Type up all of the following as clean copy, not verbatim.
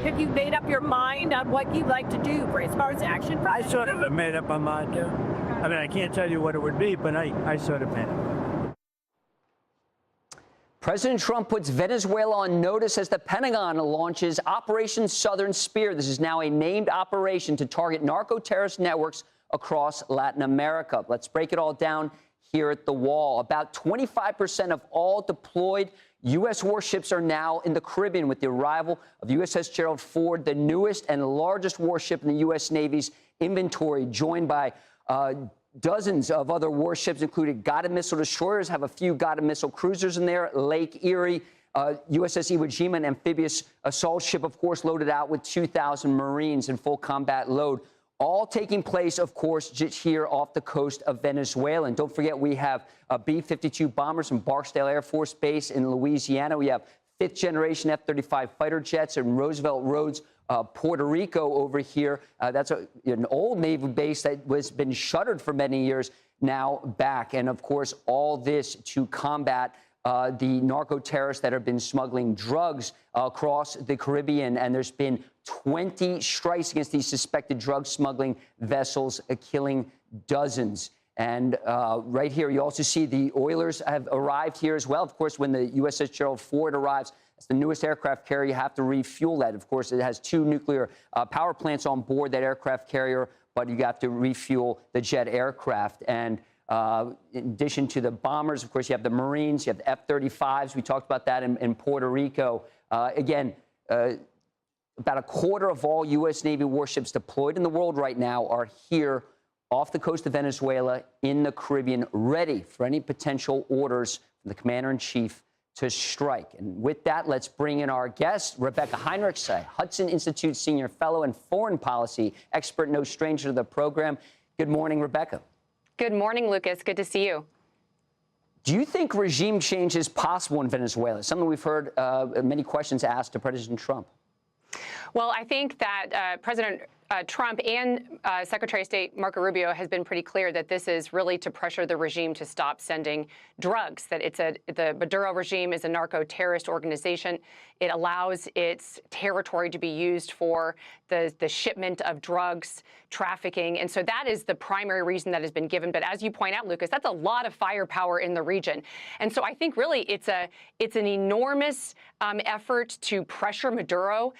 Have you made up your mind on what you'd like to do for as far as action? I sort of made up my mind, too. I mean, I can't tell you what it would be, but I sort of made it. President Trump puts Venezuela on notice as the Pentagon launches Operation Southern Spear. This is now a named operation to target narco-terrorist networks across Latin America. Let's break it all down here at the Wall. About 25% of all deployed U.S. warships are now in the Caribbean with the arrival of USS Gerald Ford, the newest and largest warship in the U.S. Navy's inventory, joined by dozens of other warships, including guided missile destroyers, have a few guided missile cruisers in there, Lake Erie, USS Iwo Jima, an amphibious assault ship, of course, loaded out with 2,000 Marines in full combat load. All taking place, of course, just here off the coast of Venezuela. And don't forget, we have B-52 bombers from Barksdale Air Force Base in Louisiana. We have fifth-generation F-35 fighter jets in Roosevelt Roads, Puerto Rico over here. That's an old Navy base that has been shuttered for many years, now back. And, of course, all this to combat the narco-terrorists that have been smuggling drugs across the Caribbean. And there's been 20 strikes against these suspected drug smuggling vessels, killing dozens. And right here, you also see the oilers have arrived here as well. Of course, when the USS Gerald Ford arrives, it's the newest aircraft carrier. You have to refuel that. Of course, it has 2 nuclear power plants on board that aircraft carrier, but you have to refuel the jet aircraft. And in addition to the bombers, of course, you have the Marines, you have the F-35s. We talked about that in Puerto Rico. Again, about a quarter of all U.S. Navy warships deployed in the world right now are here off the coast of Venezuela in the Caribbean, ready for any potential orders from the commander-in-chief to strike. And with that, let's bring in our guest, Rebecca Heinrichs, a Hudson Institute Senior Fellow and Foreign Policy Expert, no stranger to the program. Good morning, Rebecca. Good morning, Lucas. Good to see you. Do you think regime change is possible in Venezuela? Something we've heard many questions asked to President Trump. Well, I think that President Trump and Secretary of State Marco Rubio has been pretty clear that this is really to pressure the regime to stop sending drugs, that the Maduro regime is a narco-terrorist organization. It allows its territory to be used for the shipment of drugs, trafficking. And so that is the primary reason that has been given. But as you point out, Lucas, that's a lot of firepower in the region. And so I think really it's an enormous effort to pressure Maduro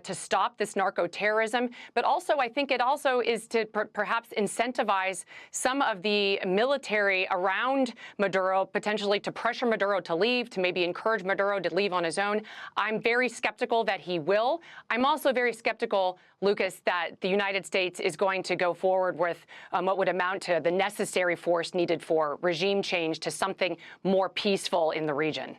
to stop this narco-terrorism. But also, I think it also is to perhaps incentivize some of the military around Maduro, potentially to pressure Maduro to leave, to maybe encourage Maduro to leave on his own. I'm very skeptical that he will. I'm also very skeptical, Lucas, that the United States is going to go forward with what would amount to the necessary force needed for regime change to something more peaceful in the region.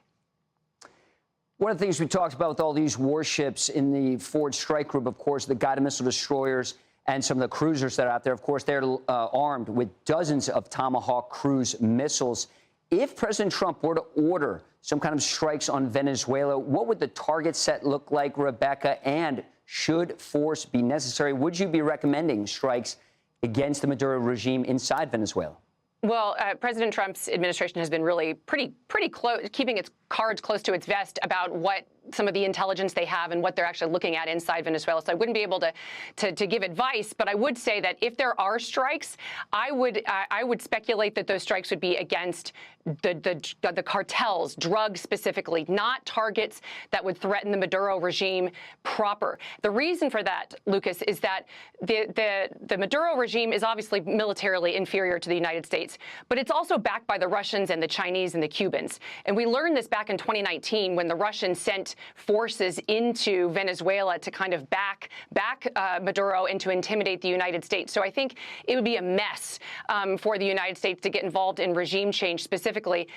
One of the things we talked about with all these warships in the Ford strike group, of course, the guided missile destroyers and some of the cruisers that are out there, of course, they're armed with dozens of Tomahawk cruise missiles. If President Trump were to order some kind of strikes on Venezuela, what would the target set look like, Rebecca? And should force be necessary, would you be recommending strikes against the Maduro regime inside Venezuela? Well, President Trump's administration has been really pretty close, keeping its cards close to its vest about what some of the intelligence they have and what they're actually looking at inside Venezuela. So I wouldn't be able to give advice, but I would say that if there are strikes, I would speculate that those strikes would be against the cartels, drugs specifically, not targets that would threaten the Maduro regime proper. The reason for that, Lucas, is that the Maduro regime is obviously militarily inferior to the United States, but it's also backed by the Russians and the Chinese and the Cubans. And we learned this back in 2019 when the Russians sent forces into Venezuela to kind of back Maduro and to intimidate the United States. So I think it would be a mess for the United States to get involved in regime change specifically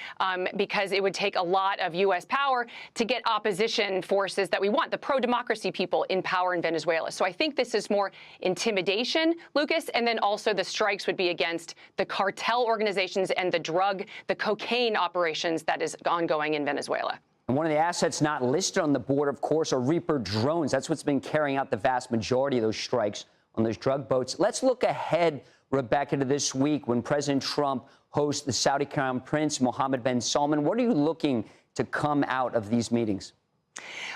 because it would take a lot of U.S. power to get opposition forces that we want, the pro-democracy people in power in Venezuela. So I think this is more intimidation, Lucas, and then also the strikes would be against the cartel organizations and the cocaine operations that is ongoing in Venezuela. And one of the assets not listed on the board, of course, are Reaper drones. That's what's been carrying out the vast majority of those strikes on those drug boats. Let's look ahead, Rebecca, to this week when President Trump hosts the Saudi Crown Prince Mohammed bin Salman. What are you looking to come out of these meetings?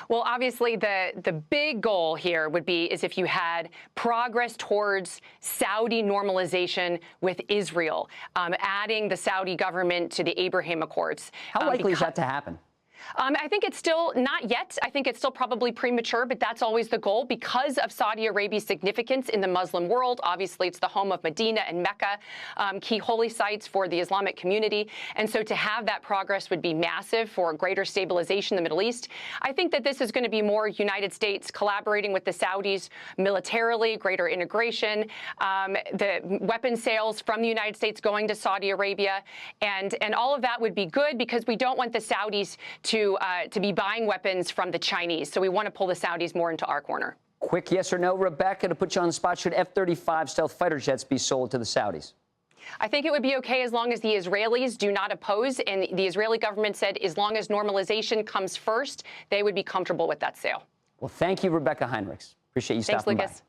Well, obviously, the big goal here would be is if you had progress towards Saudi normalization with Israel, adding the Saudi government to the Abraham Accords. How likely is that to happen? I think it's still not yet. I think it's still probably premature, but that's always the goal because of Saudi Arabia's significance in the Muslim world. Obviously, it's the home of Medina and Mecca, key holy sites for the Islamic community. And so to have that progress would be massive for greater stabilization in the Middle East. I think that this is going to be more United States collaborating with the Saudis militarily, greater integration, the weapon sales from the United States going to Saudi Arabia. And all of that would be good because we don't want the Saudis to be buying weapons from the Chinese. So we want to pull the Saudis more into our corner. Quick yes or no, Rebecca, to put you on the spot. Should F-35 stealth fighter jets be sold to the Saudis? I think it would be okay as long as the Israelis do not oppose. And the Israeli government said as long as normalization comes first, they would be comfortable with that sale. Well, thank you, Rebecca Heinrichs. Appreciate you stopping by. Thanks, Lucas.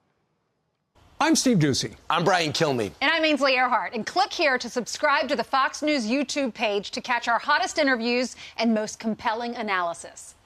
I'm Steve Ducey. I'm Brian Kilmeade. And I'm Ainsley Earhart. And click here to subscribe to the Fox News YouTube page to catch our hottest interviews and most compelling analysis.